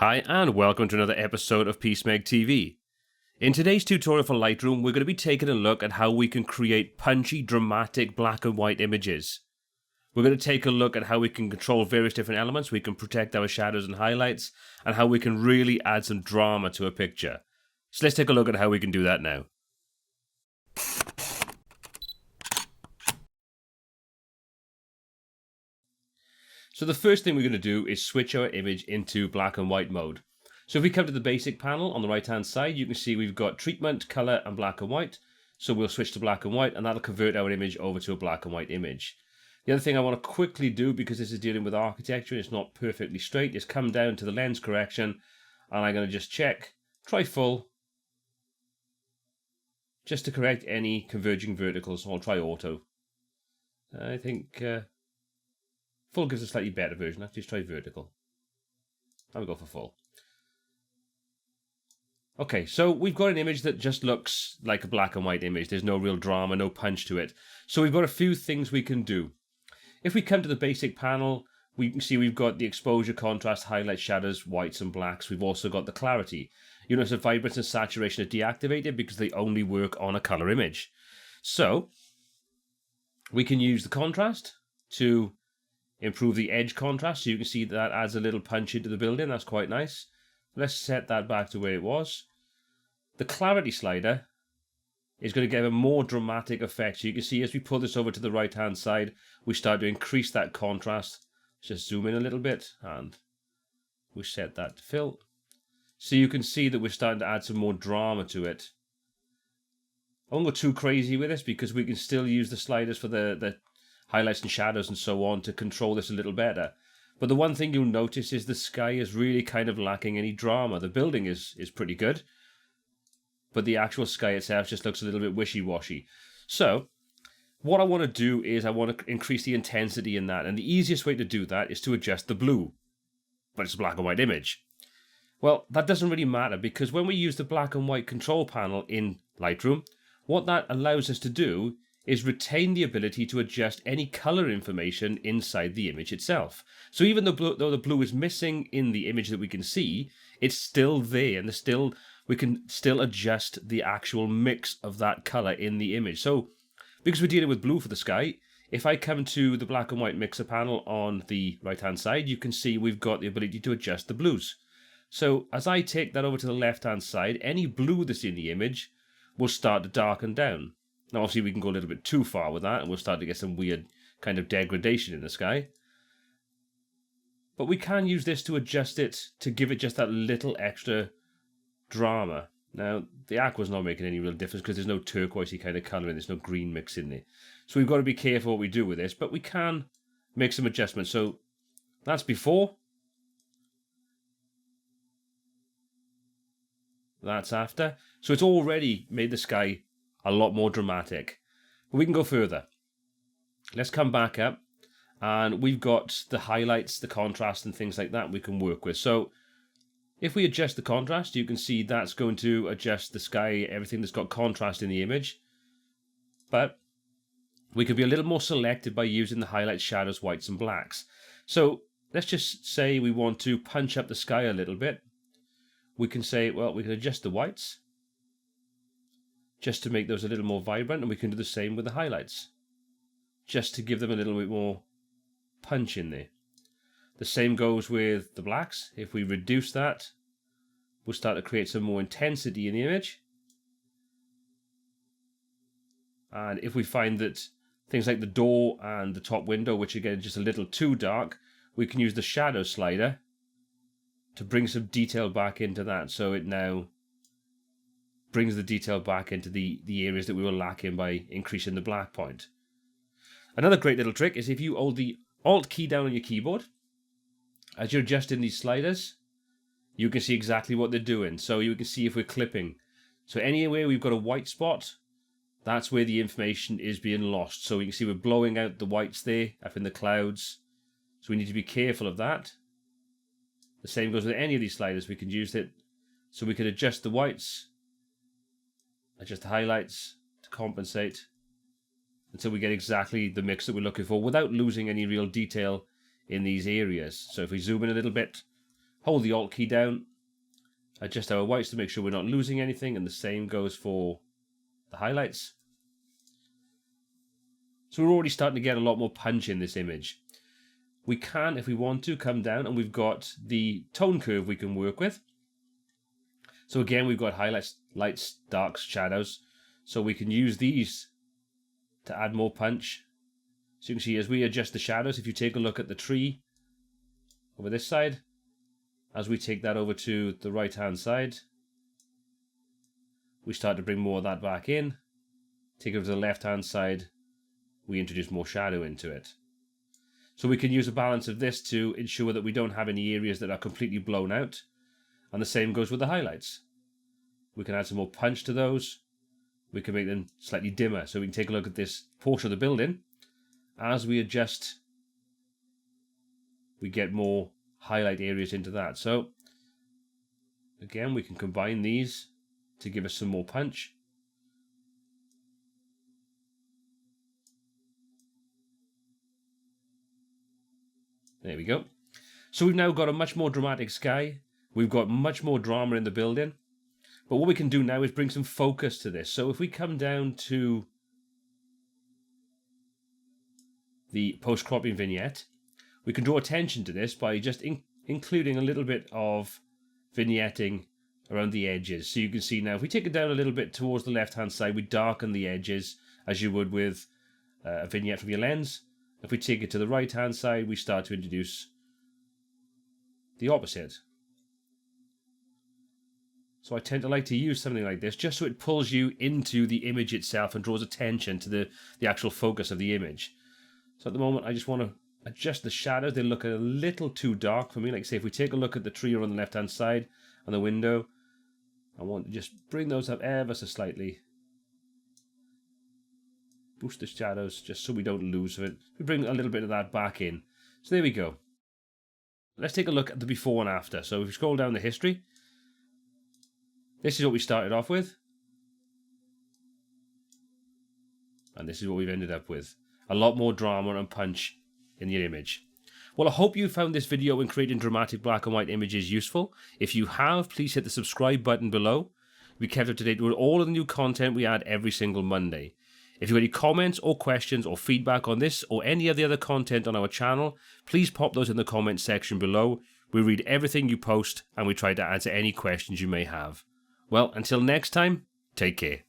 Hi and welcome to another episode of Peacemeg TV. In today's tutorial for Lightroom, we're going to be taking a look at how we can create punchy, dramatic black and white images. We're going to take a look at how we can control various different elements, we can protect our shadows and highlights, and how we can really add some drama to a picture. So let's take a look at how we can do that now. So the first thing we're going to do is switch our image into black and white mode. So if we come to the basic panel on the right hand side, you can see we've got treatment, color and black and white. So we'll switch to black and white and that'll convert our image over to a black and white image. The other thing I want to quickly do, because this is dealing with architecture and it's not perfectly straight, is come down to the lens correction and I'm going to just check, try full, just to correct any converging verticals. I'll try auto. I think full gives a slightly better version. Let's just try vertical. I'll go for full. Okay, so we've got an image that just looks like a black and white image. There's no real drama, no punch to it. So we've got a few things we can do. If we come to the basic panel, we can see we've got the exposure, contrast, highlights, shadows, whites and blacks. We've also got the clarity. You notice that vibrance and saturation are deactivated because they only work on a color image. So we can use the contrast to improve the edge contrast, so you can see that adds a little punch into the building. That's quite nice. Let's set that back to where it was. The clarity slider is going to give a more dramatic effect. So you can see as we pull this over to the right hand side, we start to increase that contrast. Just zoom in a little bit and we set that to fill. So you can see that we're starting to add some more drama to it. I won't go too crazy with this because we can still use the sliders for the highlights and shadows and so on to control this a little better. But the one thing you'll notice is the sky is really kind of lacking any drama. The building is pretty good, but the actual sky itself just looks a little bit wishy-washy. So what I want to do is I want to increase the intensity in that, and the easiest way to do that is to adjust the blue. But it's a black and white image. Well, that doesn't really matter because when we use the black and white control panel in Lightroom, what that allows us to do is retain the ability to adjust any color information inside the image itself. So even though the blue is missing in the image that we can see, it's still there, and we can still adjust the actual mix of that color in the image. So because we're dealing with blue for the sky, if I come to the black and white mixer panel on the right hand side, you can see we've got the ability to adjust the blues. So as I take that over to the left hand side, any blue that's in the image will start to darken down. Now, obviously, we can go a little bit too far with that, and we'll start to get some weird kind of degradation in the sky. But we can use this to adjust it, to give it just that little extra drama. Now, the aqua's not making any real difference because there's no turquoisey kind of colour in, there's no green mix in there. So we've got to be careful what we do with this, but we can make some adjustments. So that's before. That's after. So it's already made the sky a lot more dramatic. But we can go further. Let's come back up and we've got the highlights, the contrast and things like that we can work with. So if we adjust the contrast, you can see that's going to adjust the sky, everything that's got contrast in the image. But we can be a little more selective by using the highlights, shadows, whites and blacks. So let's just say we want to punch up the sky a little bit. We can say, well, we can adjust the whites just to make those a little more vibrant, and we can do the same with the highlights, just to give them a little bit more punch in there. The same goes with the blacks. If we reduce that, we'll start to create some more intensity in the image. And if we find that things like the door and the top window, which again are just a little too dark, we can use the shadow slider to bring some detail back into that, so it now brings the detail back into the areas that we were lacking by increasing the black point. Another great little trick is if you hold the Alt key down on your keyboard, as you're adjusting these sliders, you can see exactly what they're doing. So you can see if we're clipping. So anywhere we've got a white spot, that's where the information is being lost. So you can see we're blowing out the whites there, up in the clouds. So we need to be careful of that. The same goes with any of these sliders. We can use it so we can adjust the whites, adjust the highlights to compensate until we get exactly the mix that we're looking for without losing any real detail in these areas. So if we zoom in a little bit, hold the Alt key down, adjust our whites to make sure we're not losing anything, and the same goes for the highlights. So we're already starting to get a lot more punch in this image. We can, if we want to, come down and we've got the tone curve we can work with. So again, we've got highlights, lights, darks, shadows. So we can use these to add more punch. So you can see as we adjust the shadows, if you take a look at the tree over this side, as we take that over to the right hand side, we start to bring more of that back in. Take it over to the left hand side, we introduce more shadow into it. So we can use a balance of this to ensure that we don't have any areas that are completely blown out. And the same goes with the highlights. We can add some more punch to those. We can make them slightly dimmer. So we can take a look at this portion of the building. As we adjust, we get more highlight areas into that. So again, we can combine these to give us some more punch. There we go. So we've now got a much more dramatic sky. We've got much more drama in the building. But what we can do now is bring some focus to this. So if we come down to the post-cropping vignette, we can draw attention to this by just including a little bit of vignetting around the edges. So you can see now, if we take it down a little bit towards the left-hand side, we darken the edges as you would with a vignette from your lens. If we take it to the right-hand side, we start to introduce the opposite. So I tend to like to use something like this just so it pulls you into the image itself and draws attention to the actual focus of the image. So at the moment, I just want to adjust the shadows. They look a little too dark for me. Like say, if we take a look at the tree on the left-hand side and the window, I want to just bring those up ever so slightly. Boost the shadows just so we don't lose it. We bring a little bit of that back in. So there we go. Let's take a look at the before and after. So if we scroll down the history, this is what we started off with. And this is what we've ended up with. A lot more drama and punch in your image. Well, I hope you found this video in creating dramatic black and white images useful. If you have, please hit the subscribe button below. Be kept up to date with all of the new content we add every single Monday. If you have any comments or questions or feedback on this or any of the other content on our channel, please pop those in the comments section below. We read everything you post and we try to answer any questions you may have. Well, until next time, take care.